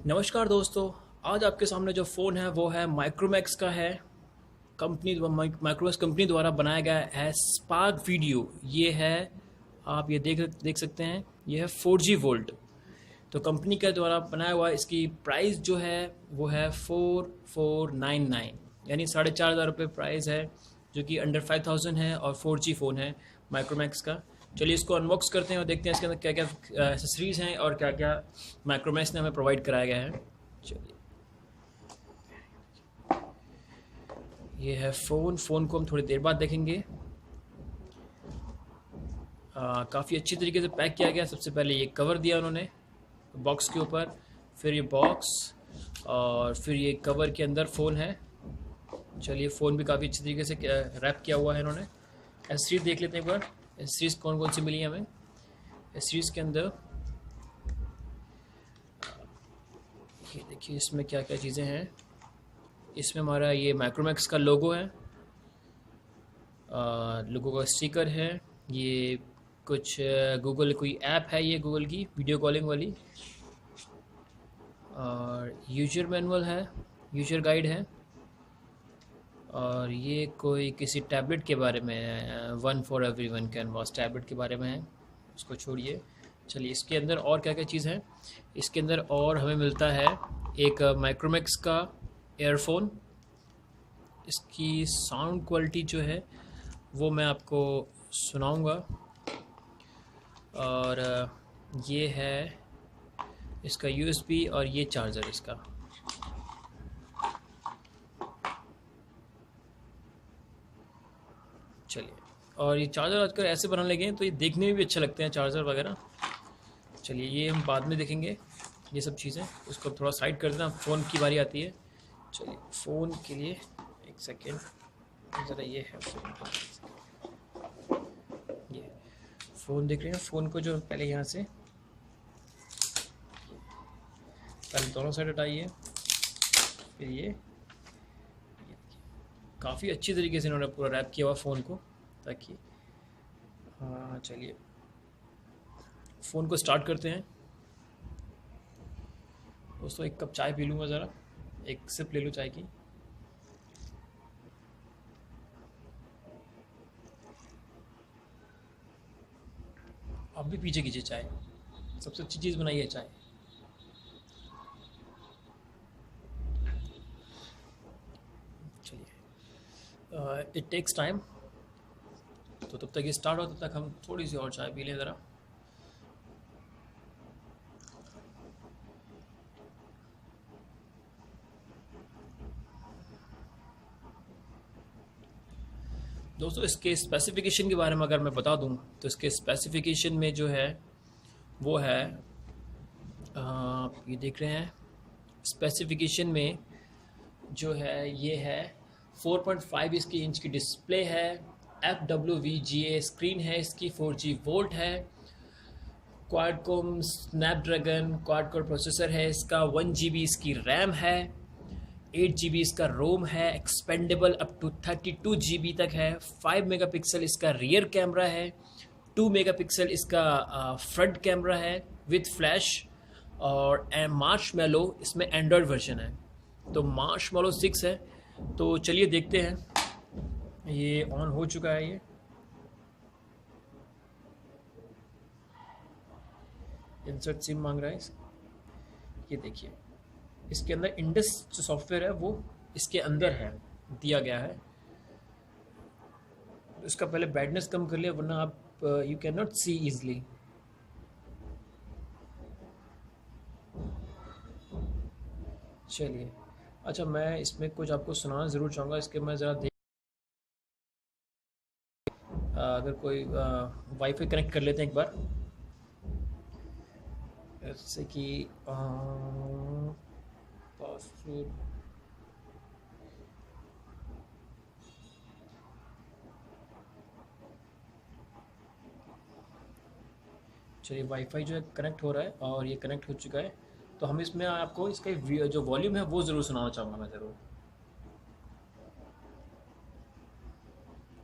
नमस्कार दोस्तों। आज आपके सामने जो फ़ोन है वो है माइक्रोमैक्स का है। माइक्रोमैक्स कंपनी द्वारा बनाया गया है स्पार्क वीडियो। ये है, आप ये देख सकते हैं, ये है 4G वोल्ट। तो कंपनी के द्वारा बनाया हुआ इसकी प्राइस जो है वो है 4499, यानी 4500 रुपये प्राइस है, जो कि अंडर 5000 है और 4G फ़ोन है माइक्रोमैक्स का। चलिए इसको अनबॉक्स करते हैं और देखते हैं इसके अंदर क्या क्या एसेसरीज़ हैं और क्या क्या माइक्रोमैक्स ने हमें प्रोवाइड कराया गया है। चलिए, ये है फ़ोन को हम थोड़ी देर बाद देखेंगे। काफ़ी अच्छी तरीके से पैक किया गया। सबसे पहले ये कवर दिया उन्होंने बॉक्स के ऊपर, फिर ये बॉक्स, और फिर ये कवर के अंदर फ़ोन है। चलिए, फ़ोन भी काफ़ी अच्छी तरीके से रैप किया हुआ है इन्होंने। एसेसरीज देख लेते हैं एक बार, एसेसरीज कौन कौन सी मिली हमें। एसेसरीज के अंदर ये देखिए, इसमें क्या क्या चीज़ें हैं। इसमें हमारा ये माइक्रोमैक्स का लोगो है, लोगो का स्टिकर है। ये कुछ गूगल कोई ऐप है, ये गूगल की वीडियो कॉलिंग वाली। और यूजर मैनुअल है, यूजर गाइड है। और ये कोई किसी टैबलेट के बारे में है, one for every one canvas tablet के बारे में है। उसको छोड़िए, चलिए इसके अंदर और क्या क्या चीज़ है। इसके अंदर और हमें मिलता है एक माइक्रोमैक्स का एयरफोन। इसकी साउंड क्वालिटी जो है वो मैं आपको सुनाऊंगा। और ये है इसका यूएसबी और ये चार्जर इसका। चलिए, और ये चार्जर आजकल ऐसे बनाने लगे हैं तो ये देखने में भी अच्छे लगते हैं चार्जर वगैरह। चलिए, ये हम बाद में देखेंगे ये सब चीज़ें। उसको थोड़ा साइड कर देना, फ़ोन की बारी आती है। चलिए, फ़ोन के लिए एक सेकेंड ज़रा, ये है ये फ़ोन देख रहे हैं। फ़ोन को जो पहले यहाँ से पहले दोनों साइड हटाइए, फिर ये काफ़ी अच्छी तरीके से इन्होंने पूरा रैप किया हुआ फ़ोन को, ताकि हाँ। चलिए, फ़ोन को स्टार्ट करते हैं। दोस्तों, एक कप चाय पी लूँगा ज़रा, एक सिप ले लूँ चाय की। आप भी पीछे कीजिए चाय, सबसे अच्छी चीज़ बनाई है चाय। चलिए, इट टेक्स टाइम, तो तब तक ये स्टार्ट हो तब तक हम थोड़ी सी और चाय पी लें ज़रा। दोस्तों, इसके स्पेसिफिकेशन के बारे में अगर मैं बता दूं तो इसके स्पेसिफिकेशन में जो है वो है, आप ये देख रहे हैं स्पेसिफिकेशन में जो है ये है 4.5 इसकी इंच की डिस्प्ले है, FWVGA स्क्रीन है इसकी, 4G वोल्ट है, क्वाडकॉम स्नैपड्रैगन क्वाड कोर प्रोसेसर है इसका, 1 GB इसकी रैम है, 8 GB इसका रोम है, एक्सपेंडेबल अप टू 32 GB तक है, 5 मेगापिक्सल इसका रियर कैमरा है, 2 मेगापिक्सल इसका फ्रंट कैमरा है विथ फ्लैश, और मार्शमैलो इसमें एंड्रॉयड वर्जन है। तो मार्शमैलो 6 है। तो चलिए देखते हैं, ये ऑन हो चुका है। ये इंसर्ट सिम मांग रहा है ये देखिए, इसके अंदर इंडस जो सॉफ्टवेयर है वो इसके अंदर है, दिया गया है। इसका पहले ब्राइटनेस कम कर लिया, वरना आप you can not see easily. चलिए, अच्छा, मैं इसमें कुछ आपको सुनाना ज़रूर चाहूँगा। इसके मैं ज़रा देख, अगर कोई वाईफाई कनेक्ट कर लेते हैं एक बार, जैसे कि पासवर्ड। चलिए, वाईफाई जो है कनेक्ट हो रहा है और ये कनेक्ट हो चुका है। तो हम इसमें आपको इसका जो वॉल्यूम है वो ज़रूर सुनाना चाहूँगा मैं ज़रूर।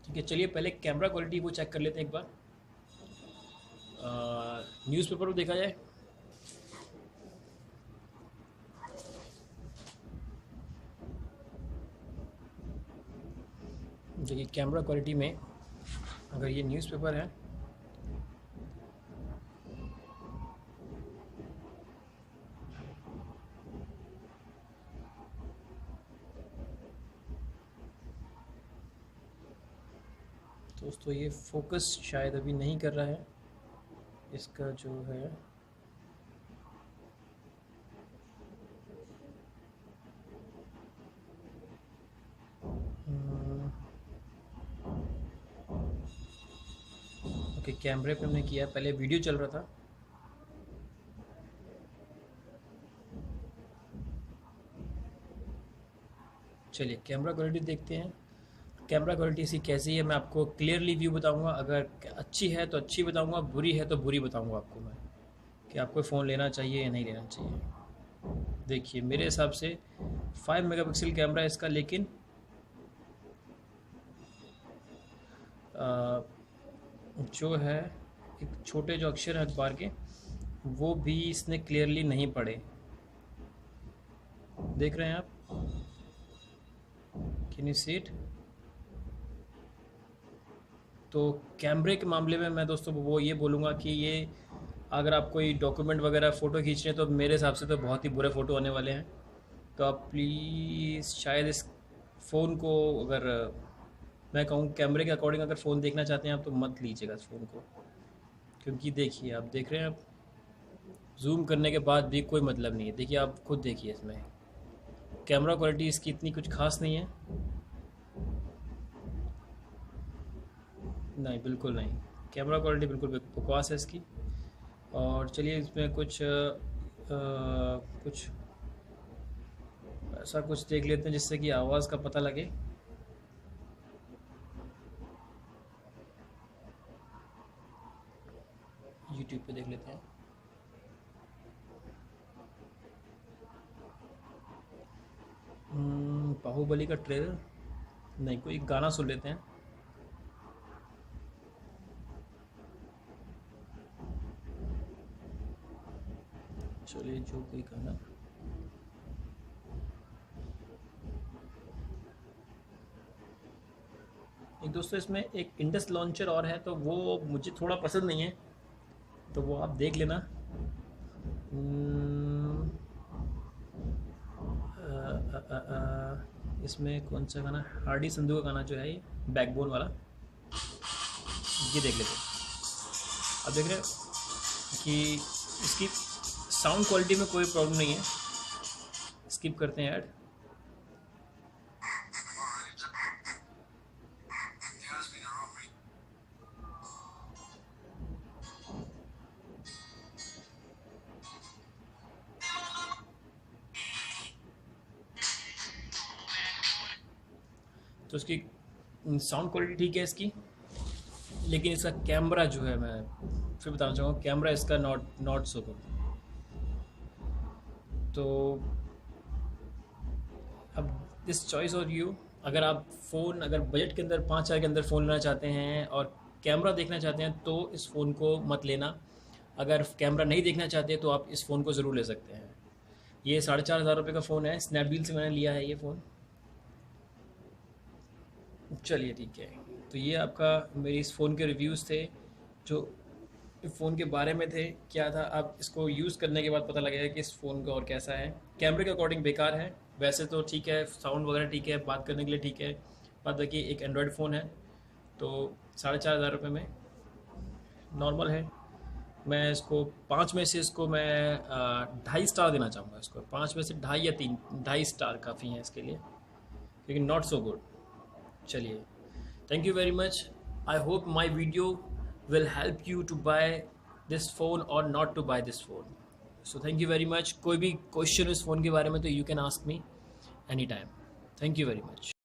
ठीक है, चलिए पहले कैमरा क्वालिटी वो चेक कर लेते हैं एक बार। न्यूज़पेपर में देखा जाए देखिए कैमरा क्वालिटी में अगर ये न्यूज़पेपर है दोस्तों, ये फोकस शायद अभी नहीं कर रहा है इसका जो है। ओके, कैमरे पे हमने किया, पहले वीडियो चल रहा था। चलिए कैमरा क्वालिटी देखते हैं। कैमरा क्वालिटी इसकी कैसी है मैं आपको क्लियरली व्यू बताऊंगा। अगर अच्छी है तो अच्छी बताऊंगा, बुरी है तो बुरी बताऊंगा आपको मैं, कि आपको फ़ोन लेना चाहिए या नहीं लेना चाहिए। देखिए मेरे हिसाब से 5 मेगापिक्सल कैमरा है इसका, लेकिन जो है एक छोटे जो अक्षर हैं अखबार के वो भी इसने क्लियरली नहीं पढ़े। देख रहे हैं आप, कैन यू सी इट? तो कैमरे के मामले में मैं दोस्तों वो ये बोलूँगा कि ये अगर आप कोई डॉक्यूमेंट वगैरह फ़ोटो खींच रहे हैं तो मेरे हिसाब से तो बहुत ही बुरे फ़ोटो आने वाले हैं। तो आप प्लीज़ शायद इस फ़ोन को, अगर मैं कहूँ कैमरे के अकॉर्डिंग अगर फ़ोन देखना चाहते हैं आप, तो मत लीजिएगा इस फ़ोन को। क्योंकि देखिए आप देख रहे हैं, आप जूम करने के बाद भी कोई मतलब नहीं है। देखिए आप खुद देखिए, इसमें कैमरा क्वालिटी इसकी इतनी कुछ खास नहीं है। नहीं, बिल्कुल नहीं, कैमरा क्वालिटी बिल्कुल बकवास है इसकी। और चलिए इसमें कुछ कुछ ऐसा कुछ देख लेते हैं जिससे कि आवाज़ का पता लगे। यूट्यूब पे देख लेते हैं। बाहुबली का ट्रेलर नहीं, कोई गाना सुन लेते हैं। चलिए जो कोई गाना, एक दोस्तों इसमें एक इंडस लॉन्चर और है, तो वो मुझे थोड़ा पसंद नहीं है, तो वो आप देख लेना। इसमें कौन सा गाना, हार्डी संधू का गाना जो है, ये बैकबोन वाला, ये देख लेते हैं। अब देख रहे हैं कि इसकी साउंड क्वालिटी में कोई प्रॉब्लम नहीं है। स्किप करते हैं ऐड। तो इसकी साउंड क्वालिटी ठीक है इसकी, लेकिन इसका कैमरा जो है, मैं फिर बताना चाहूँगा, कैमरा इसका नॉट सो गुड। तो अब दिस चॉइस और यू, अगर आप फ़ोन, अगर बजट के अंदर 5,000 के अंदर फ़ोन लेना चाहते हैं और कैमरा देखना चाहते हैं तो इस फ़ोन को मत लेना। अगर कैमरा नहीं देखना चाहते तो आप इस फ़ोन को ज़रूर ले सकते हैं। ये 4,500 का फ़ोन है, स्नैपडील से मैंने लिया है ये फ़ोन। चलिए ठीक है, तो ये आपका मेरी इस फ़ोन के रिव्यूज़ थे जो फ़ोन के बारे में थे। क्या था, आप इसको यूज़ करने के बाद पता लगेगा कि इस फ़ोन का और कैसा है। कैमरे के अकॉर्डिंग बेकार है, वैसे तो ठीक है, साउंड वगैरह ठीक है, बात करने के लिए ठीक है। बात बाकी एक एंड्रॉयड फ़ोन है, तो 4,500 में नॉर्मल है। मैं इसको 5 में से इसको मैं 2.5 स्टार देना चाहूँगा। इसको 5 में से 2.5 या 3, 2.5 स्टार काफ़ी है इसके लिए, लेकिन नॉट सो गुड। चलिए, thank you very much. I hope my video will help you to buy this phone or not to buy this phone. So thank you very much. कोई भी क्वेश्चन इस phone के बारे में तो you can ask me anytime. Thank you very much.